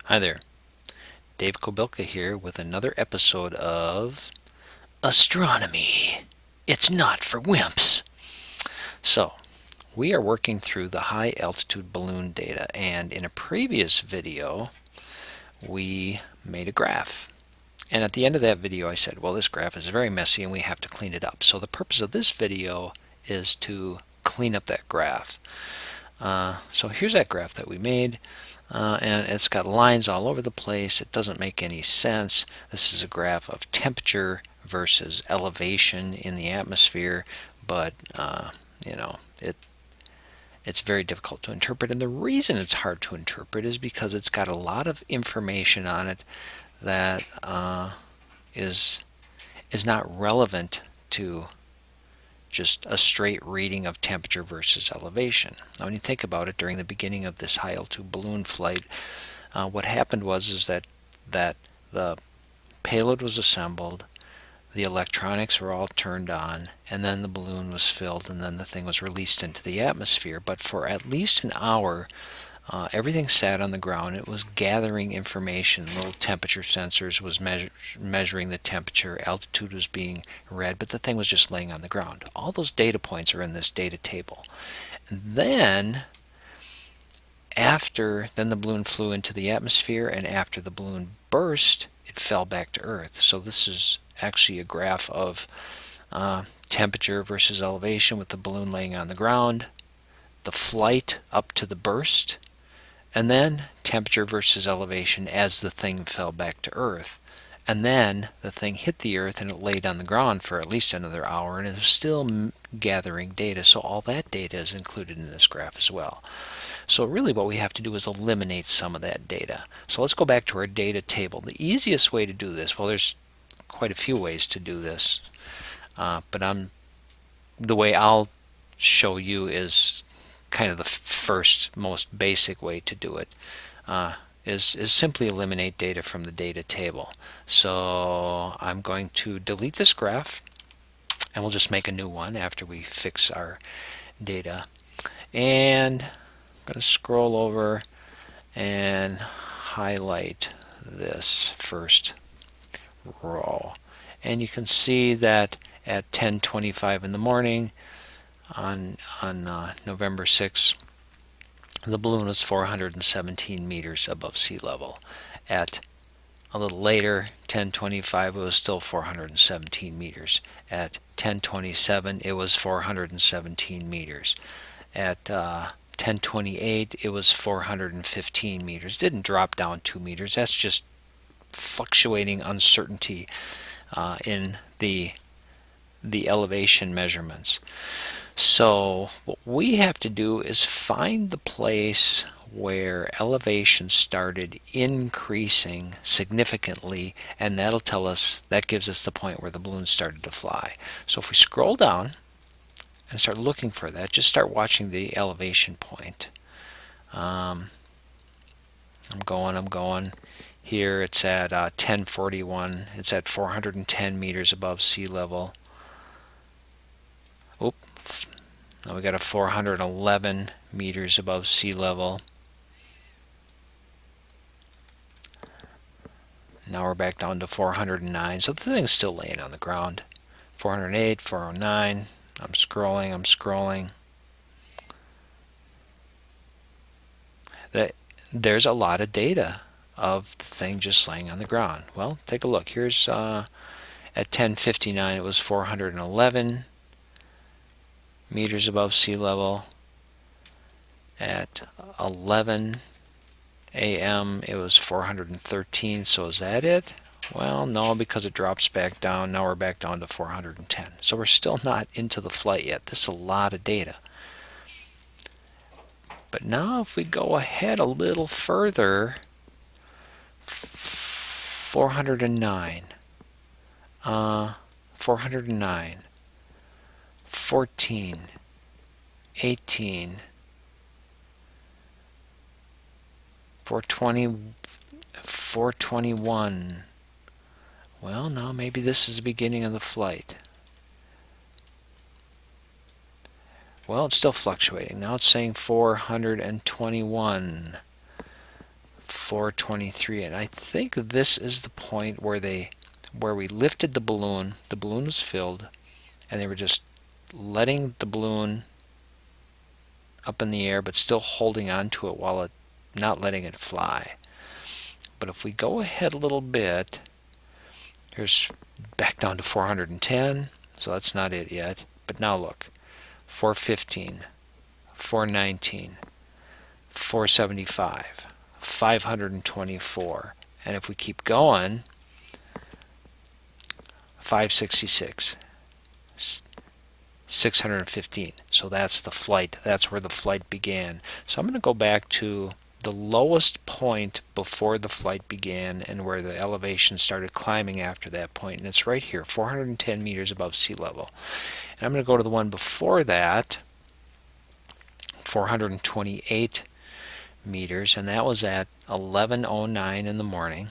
Hi there, Dave Kobilka here with another episode of Astronomy. It's not for wimps. So, we are working through the high altitude balloon data, and in a previous video, we made a graph. And at the end of that video, I said, well, this graph is very messy and we have to clean it up. So, the purpose of this video is to clean up that graph. So, here's that graph that we made. And it's got lines all over the place. It doesn't make any sense. This is a graph of temperature versus elevation in the atmosphere, but you know, it's very difficult to interpret. And the reason it's hard to interpret is because it's got a lot of information on it that is not relevant to just a straight reading of temperature versus elevation. Now, when you think about it, during the beginning of this high altitude balloon flight, what happened was that the payload was assembled, the electronics were all turned on, and then the balloon was filled, and then the thing was released into the atmosphere. But for at least an hour, everything sat on the ground. It was gathering information. Little temperature sensors was measuring the temperature. Altitude was being read, but the thing was just laying on the ground. All those data points are in this data table. And then, then the balloon flew into the atmosphere, and after the balloon burst, it fell back to Earth. So this is actually a graph of temperature versus elevation with the balloon laying on the ground, the flight up to the burst, and then temperature versus elevation as the thing fell back to Earth. And then the thing hit the Earth and it laid on the ground for at least another hour, and it was still gathering data. So all that data is included in this graph as well. So really what we have to do is eliminate some of that data. So let's go back to our data table. The easiest way to do this, well, there's quite a few ways to do this, but the way I'll show you is kind of the first, most basic way to do it. Is simply eliminate data from the data table. So I'm going to delete this graph, and we'll just make a new one after we fix our data. And I'm going to scroll over and highlight this first row. And you can see that at 10:25 in the morning on November 6th, the balloon was 417 meters above sea level. At a little later, 10:25, it was still 417 meters. At 10:27, it was 417 meters. At 10:28, it was 415 meters. It didn't drop down 2 meters. That's just fluctuating uncertainty in the elevation measurements. So what we have to do is find the place where elevation started increasing significantly, and that'll tell us, that gives us the point where the balloon started to fly. So if we scroll down and start looking for that, just start watching the elevation point. I'm going. Here it's at 1041. It's at 410 meters above sea level. Now we got a 411 meters above sea level. Now we're back down to 409. So the thing's still laying on the ground. 408, 409. I'm scrolling. There's a lot of data of the thing just laying on the ground. Well, take a look. Here's at 10:59, it was 411 meters above sea level. At 11 a.m. it was 413. So is that it? Well, no, because it drops back down. Now we're back down to 410. So we're still not into the flight yet. This is a lot of data. But now if we go ahead a little further, 409, 14, 18, 420, 421. Well, now maybe this is the beginning of the flight. Well, it's still fluctuating. Now it's saying 421. 423, and I think this is the point where we lifted the balloon was filled, and they were just letting the balloon up in the air but still holding on to it while not letting it fly. But if we go ahead a little bit, here's back down to 410, so that's not it yet. But now look, 415, 419, 475, 524, and if we keep going, 566, 615. So that's the flight. That's where the flight began. So I'm going to go back to the lowest point before the flight began and where the elevation started climbing after that point, and it's right here, 410 meters above sea level. And I'm going to go to the one before that, 428 meters, and that was at 11:09 in the morning.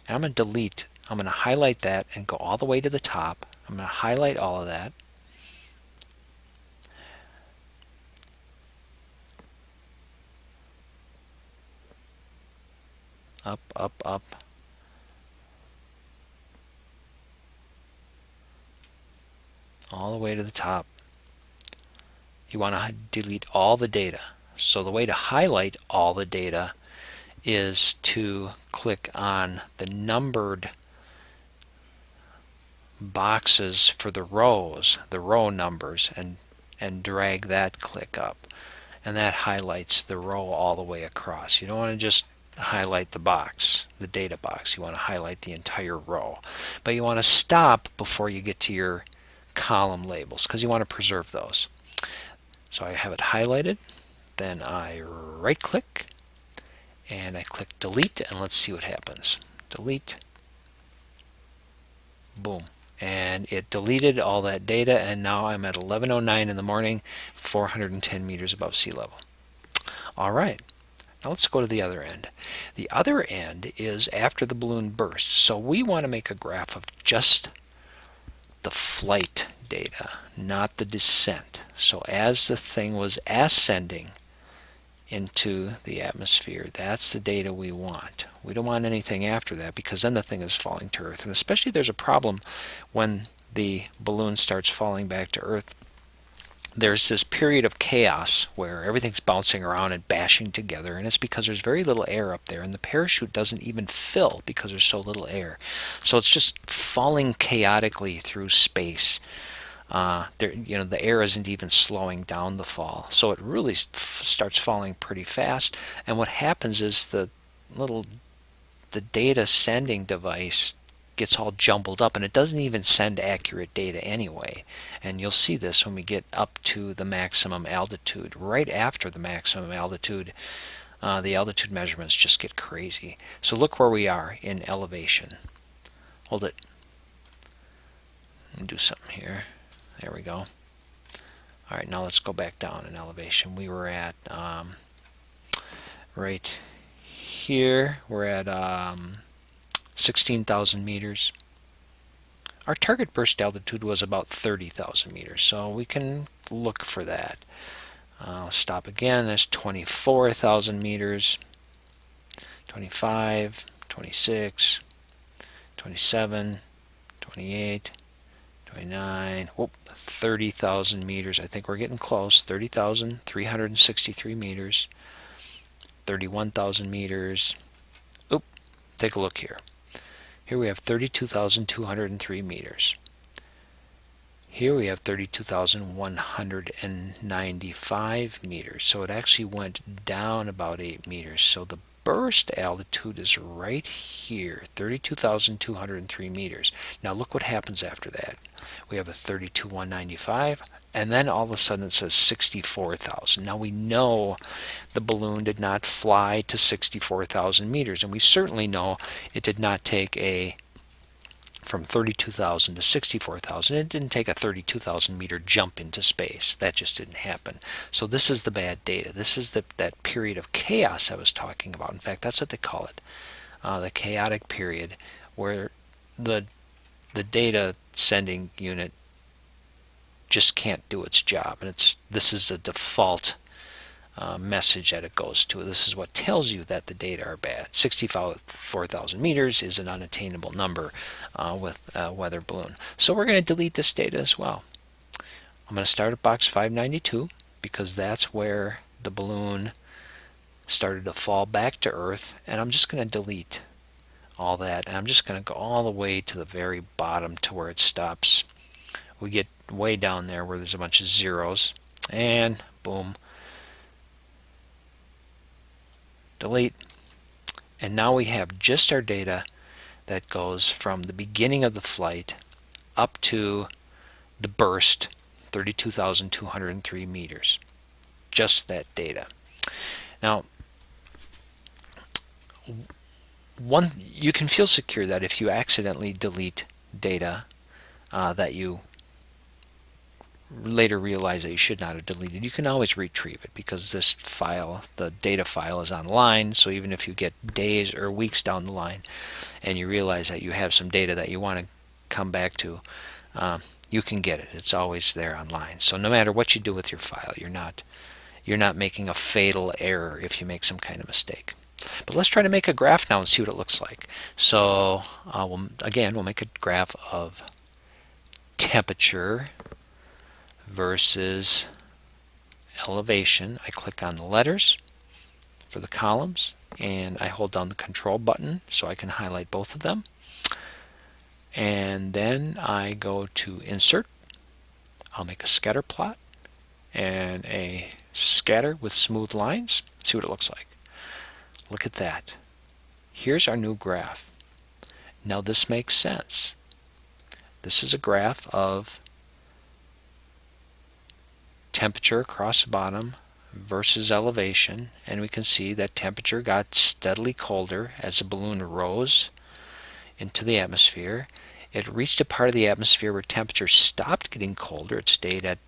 And I'm going to highlight that and go all the way to the top. I'm going to highlight all of that. Up, up, up. All the way to the top. You want to delete all the data. So the way to highlight all the data is to click on the numbered boxes for the rows, the row numbers, and drag that click up. And that highlights the row all the way across. You don't want to just highlight the box, the data box. You want to highlight the entire row. But you want to stop before you get to your column labels because you want to preserve those. So I have it highlighted, then I right click and I click delete, and let's see what happens. Delete, boom, and it deleted all that data, and now I'm at 11:09 in the morning, 410 meters above sea level. All right. Now let's go to the other end. The other end is after the balloon burst. So we want to make a graph of just the flight data, not the descent. So as the thing was ascending into the atmosphere, that's the data we want. We don't want anything after that because then the thing is falling to Earth. And especially there's a problem when the balloon starts falling back to Earth. There's this period of chaos where everything's bouncing around and bashing together, and it's because there's very little air up there, and the parachute doesn't even fill because there's so little air. So it's just falling chaotically through space. The air isn't even slowing down the fall, so it really starts falling pretty fast. And what happens is the data sending device gets all jumbled up, and it doesn't even send accurate data anyway. And you'll see this when we get up to the maximum altitude. Right after the maximum altitude, the altitude measurements just get crazy. So look where we are in elevation. Hold it. Let me do something here. There we go. All right, now let's go back down in elevation. We were at right here. We're at 16,000 meters. Our target burst altitude was about 30,000 meters, so we can look for that. I'll stop again. That's 24,000 meters, 25, 26, 27, 28, 29, 30,000 meters. I think we're getting close. 30,363 meters, 31,000 meters. Take a look here. Here we have 32,203 meters. Here we have 32,195 meters. So it actually went down about 8 meters. So the burst altitude is right here, 32,203 meters. Now look what happens after that. We have a 32,195, and then all of a sudden it says 64,000. Now we know the balloon did not fly to 64,000 meters, and we certainly know it did not take from 32,000 to 64,000. It didn't take a 32,000 meter jump into space. That just didn't happen. So this is the bad data. This is that period of chaos I was talking about. In fact, that's what they call it, the chaotic period, where the data sending unit just can't do its job. And this is a default message that it goes to. This is what tells you that the data are bad. 64,000 meters is an unattainable number with a weather balloon. So we're going to delete this data as well. I'm going to start at box 592 because that's where the balloon started to fall back to Earth, and I'm just going to delete all that, and I'm just going to go all the way to the very bottom to where it stops. We get way down there where there's a bunch of zeros, and boom, delete. And now we have just our data that goes from the beginning of the flight up to the burst, 32,203 meters. Just that data. Now, you can feel secure that if you accidentally delete data that you later realize that you should not have deleted, you can always retrieve it because this file, the data file, is online. So even if you get days or weeks down the line and you realize that you have some data that you want to come back to, you can get it. It's always there online. So no matter what you do with your file, you're not making a fatal error if you make some kind of mistake. But let's try to make a graph now and see what it looks like. So we'll make a graph of temperature versus elevation. I click on the letters for the columns and I hold down the control button so I can highlight both of them. And then I go to insert. I'll make a scatter plot and a scatter with smooth lines. See what it looks like. Look at that. Here's our new graph. Now this makes sense. This is a graph of temperature across the bottom versus elevation, and we can see that temperature got steadily colder as the balloon rose into the atmosphere. It reached a part of the atmosphere where temperature stopped getting colder. It stayed at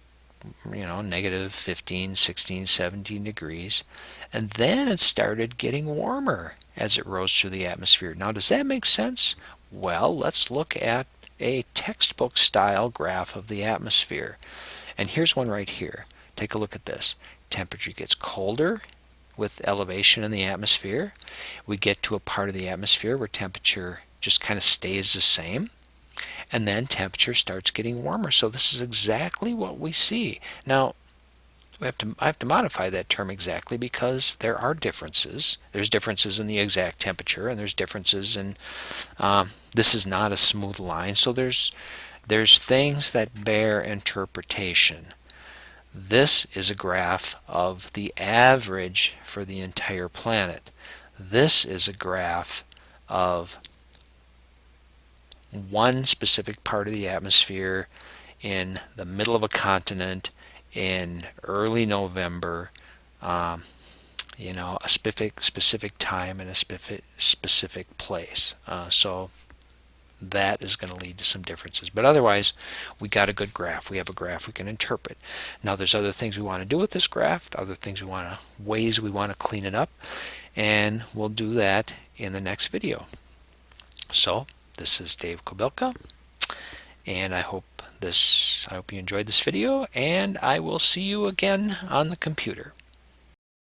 negative 15, 16, 17 degrees, and then it started getting warmer as it rose through the atmosphere. Now, does that make sense? Well, let's look at a textbook style graph of the atmosphere. And here's one right here. Take a look at this. Temperature gets colder with elevation in the atmosphere. We get to a part of the atmosphere where temperature just kind of stays the same. And then temperature starts getting warmer. So this is exactly what we see. Now, I have to modify that term exactly because there are differences. There's differences in the exact temperature, and there's differences in this is not a smooth line. So there's things that bear interpretation. This is a graph of the average for the entire planet. This is a graph of one specific part of the atmosphere in the middle of a continent in early November, a specific time and a specific place. So that is going to lead to some differences. But otherwise, we got a good graph. We have a graph we can interpret. Now there's other things we want to do with this graph, other things ways we want to clean it up, and we'll do that in the next video. So this is Dave Kobilka, and I hope you enjoyed this video, and I will see you again on the computer.